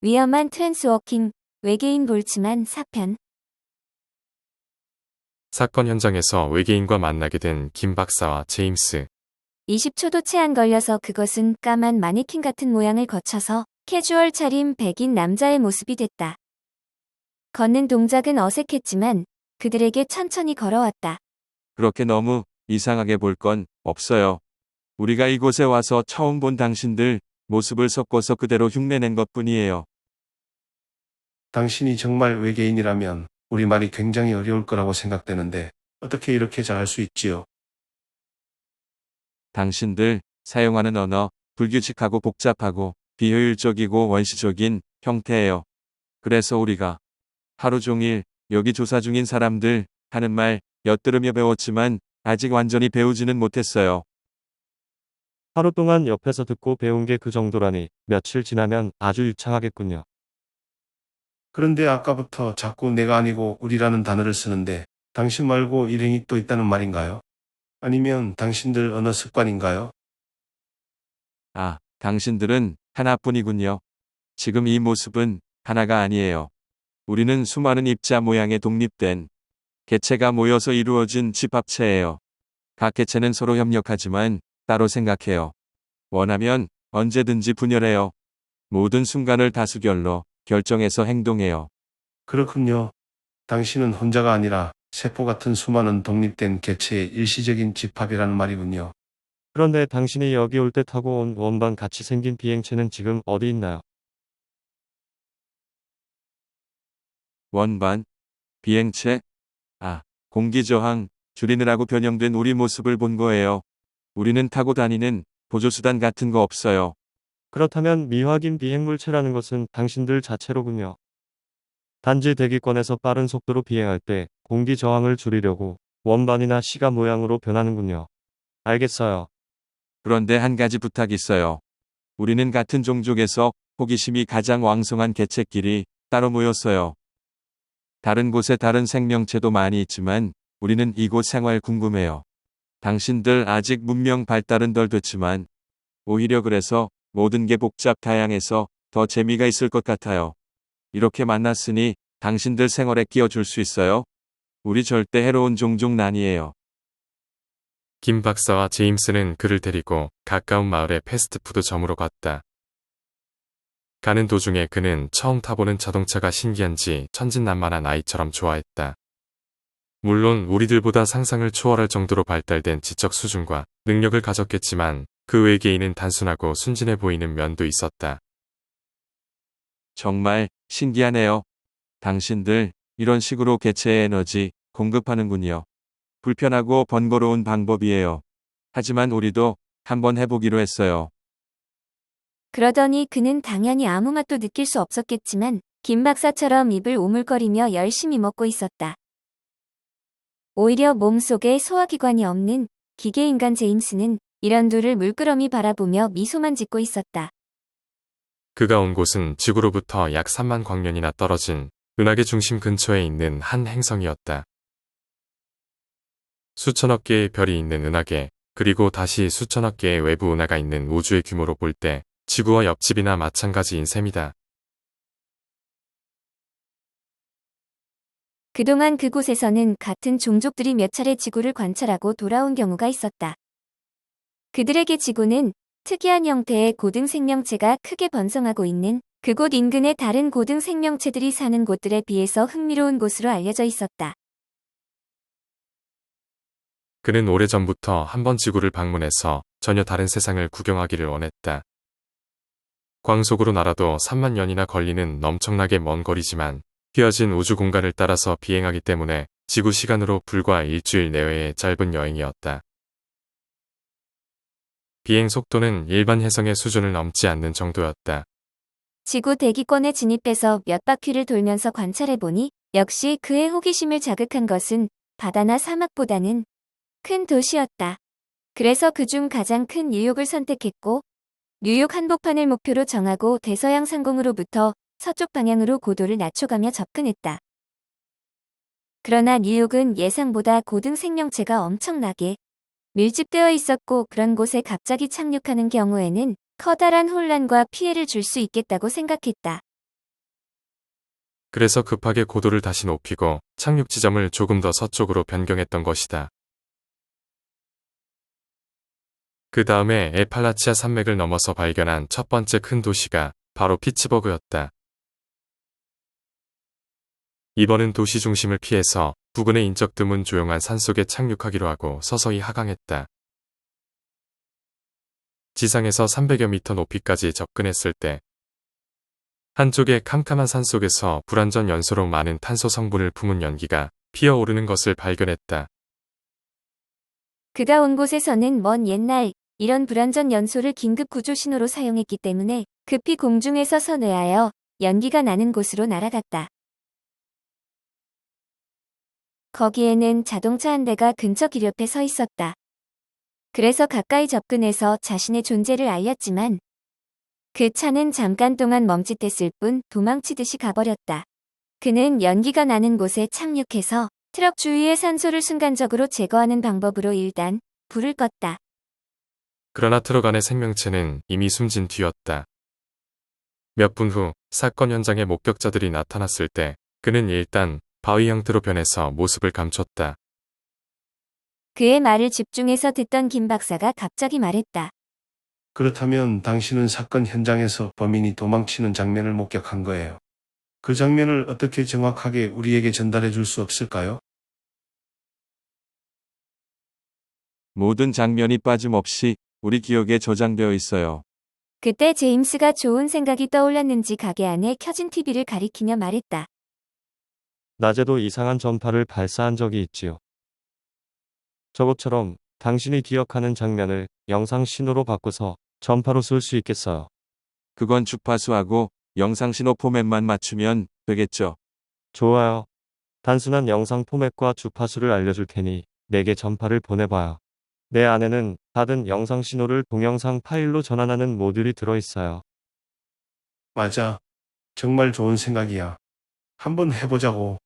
위험한 트랜스워킹, 외계인 볼츠만 4편. 사건 현장에서 외계인과 만나게 된 김 박사와 제임스. 20초도 채 안 걸려서 그것은 까만 마네킹 같은 모양을 거쳐서 캐주얼 차림 백인 남자의 모습이 됐다. 걷는 동작은 어색했지만 그들에게 천천히 걸어왔다. 그렇게 너무 이상하게 볼 건 없어요. 우리가 이곳에 와서 처음 본 당신들 모습을 섞어서 그대로 흉내낸 것뿐이에요. 당신이 정말 외계인이라면 우리말이 굉장히 어려울 거라고 생각되는데 어떻게 이렇게 잘할 수 있지요? 당신들 사용하는 언어 불규칙하고 복잡하고 비효율적이고 원시적인 형태예요. 그래서 우리가 하루 종일 여기 조사 중인 사람들 하는 말 엿들으며 배웠지만 아직 완전히 배우지는 못했어요. 하루 동안 옆에서 듣고 배운 게 그 정도라니 며칠 지나면 아주 유창하겠군요. 그런데 아까부터 자꾸 내가 아니고 우리라는 단어를 쓰는데 당신 말고 일행이 또 있다는 말인가요? 아니면 당신들 언어 습관인가요? 아, 당신들은 하나뿐이군요. 지금 이 모습은 하나가 아니에요. 우리는 수많은 입자 모양의 독립된 개체가 모여서 이루어진 집합체예요. 각 개체는 서로 협력하지만 따로 생각해요. 원하면 언제든지 분열해요. 모든 순간을 다수결로 결정해서 행동해요. 그렇군요. 당신은 혼자가 아니라 세포 같은 수많은 독립된 개체의 일시적인 집합이라는 말이군요. 그런데 당신이 여기 올 때 타고 온 원반 같이 생긴 비행체는 지금 어디 있나요? 원반, 비행체, 공기저항, 줄이느라고 변형된 우리 모습을 본 거예요. 우리는 타고 다니는 보조수단 같은 거 없어요. 그렇다면 미확인 비행물체라는 것은 당신들 자체로군요. 단지 대기권에서 빠른 속도로 비행할 때 공기 저항을 줄이려고 원반이나 시가 모양으로 변하는군요. 알겠어요. 그런데 한 가지 부탁 있어요. 우리는 같은 종족에서 호기심이 가장 왕성한 개체끼리 따로 모였어요. 다른 곳에 다른 생명체도 많이 있지만 우리는 이곳 생활 궁금해요. 당신들 아직 문명 발달은 덜 됐지만 오히려 그래서 모든 게 복잡 다양해서 더 재미가 있을 것 같아요. 이렇게 만났으니 당신들 생활에 끼워줄 수 있어요? 우리 절대 해로운 종족은 아니에요. 김 박사와 제임스는 그를 데리고 가까운 마을의 패스트푸드점으로 갔다. 가는 도중에 그는 처음 타보는 자동차가 신기한지 천진난만한 아이처럼 좋아했다. 물론 우리들보다 상상을 초월할 정도로 발달된 지적 수준과 능력을 가졌겠지만 그 외계인은 단순하고 순진해 보이는 면도 있었다. 정말 신기하네요. 당신들 이런 식으로 개체의 에너지 공급하는군요. 불편하고 번거로운 방법이에요. 하지만 우리도 한번 해보기로 했어요. 그러더니 그는 당연히 아무 맛도 느낄 수 없었겠지만 김 박사처럼 입을 오물거리며 열심히 먹고 있었다. 오히려 몸속에 소화기관이 없는 기계인간 제임스는 이런 둘을 물끄러미 바라보며 미소만 짓고 있었다. 그가 온 곳은 지구로부터 약 3만 광년이나 떨어진 은하계 중심 근처에 있는 한 행성이었다. 수천억 개의 별이 있는 은하계, 그리고 다시 수천억 개의 외부 은하가 있는 우주의 규모로 볼 때 지구와 옆집이나 마찬가지인 셈이다. 그동안 그곳에서는 같은 종족들이 몇 차례 지구를 관찰하고 돌아온 경우가 있었다. 그들에게 지구는 특이한 형태의 고등 생명체가 크게 번성하고 있는 그곳 인근의 다른 고등 생명체들이 사는 곳들에 비해서 흥미로운 곳으로 알려져 있었다. 그는 오래전부터 한번 지구를 방문해서 전혀 다른 세상을 구경하기를 원했다. 광속으로 날아도 3만 년이나 걸리는 엄청나게 먼 거리지만 휘어진 우주 공간을 따라서 비행하기 때문에 지구 시간으로 불과 일주일 내외의 짧은 여행이었다. 비행 속도는 일반 혜성의 수준을 넘지 않는 정도였다. 지구 대기권에 진입해서 몇 바퀴를 돌면서 관찰해보니 역시 그의 호기심을 자극한 것은 바다나 사막보다는 큰 도시였다. 그래서 그중 가장 큰 뉴욕을 선택했고 뉴욕 한복판을 목표로 정하고 대서양 상공으로부터 서쪽 방향으로 고도를 낮춰가며 접근했다. 그러나 뉴욕은 예상보다 고등 생명체가 엄청나게 밀집되어 있었고 그런 곳에 갑자기 착륙하는 경우에는 커다란 혼란과 피해를 줄 수 있겠다고 생각했다. 그래서 급하게 고도를 다시 높이고 착륙 지점을 조금 더 서쪽으로 변경했던 것이다. 그 다음에 에팔라치아 산맥을 넘어서 발견한 첫 번째 큰 도시가 바로 피츠버그였다. 이번은 도시 중심을 피해서 부근의 인적 드문 조용한 산속에 착륙하기로 하고 서서히 하강했다. 지상에서 300여 미터 높이까지 접근했을 때 한쪽의 캄캄한 산속에서 불완전 연소로 많은 탄소 성분을 품은 연기가 피어오르는 것을 발견했다. 그가 온 곳에서는 먼 옛날 이런 불완전 연소를 긴급 구조 신호로 사용했기 때문에 급히 공중에서 선회하여 연기가 나는 곳으로 날아갔다. 거기에는 자동차 한 대가 근처 길 옆에 서 있었다. 그래서 가까이 접근해서 자신의 존재를 알렸지만 그 차는 잠깐 동안 멈칫했을 뿐 도망치듯이 가버렸다. 그는 연기가 나는 곳에 착륙해서 트럭 주위의 산소를 순간적으로 제거하는 방법으로 일단 불을 껐다. 그러나 트럭 안의 생명체는 이미 숨진 뒤였다. 몇 분 후 사건 현장에 목격자들이 나타났을 때 그는 일단 바위 형태로 변해서 모습을 감췄다. 그의 말을 집중해서 듣던 김 박사가 갑자기 말했다. 그렇다면 당신은 사건 현장에서 범인이 도망치는 장면을 목격한 거예요. 그 장면을 어떻게 정확하게 우리에게 전달해 줄 수 없을까요? 모든 장면이 빠짐없이 우리 기억에 저장되어 있어요. 그때 제임스가 좋은 생각이 떠올랐는지 가게 안에 켜진 TV를 가리키며 말했다. 낮에도 이상한 전파를 발사한 적이 있지요. 저것처럼 당신이 기억하는 장면을 영상 신호로 바꿔서 전파로 쏠 수 있겠어요. 그건 주파수하고 영상신호 포맷만 맞추면 되겠죠. 좋아요. 단순한 영상 포맷과 주파수를 알려줄 테니 내게 전파를 보내봐요. 내 안에는 받은 영상 신호를 동영상 파일로 전환하는 모듈이 들어있어요. 맞아. 정말 좋은 생각이야. 한번 해보자고.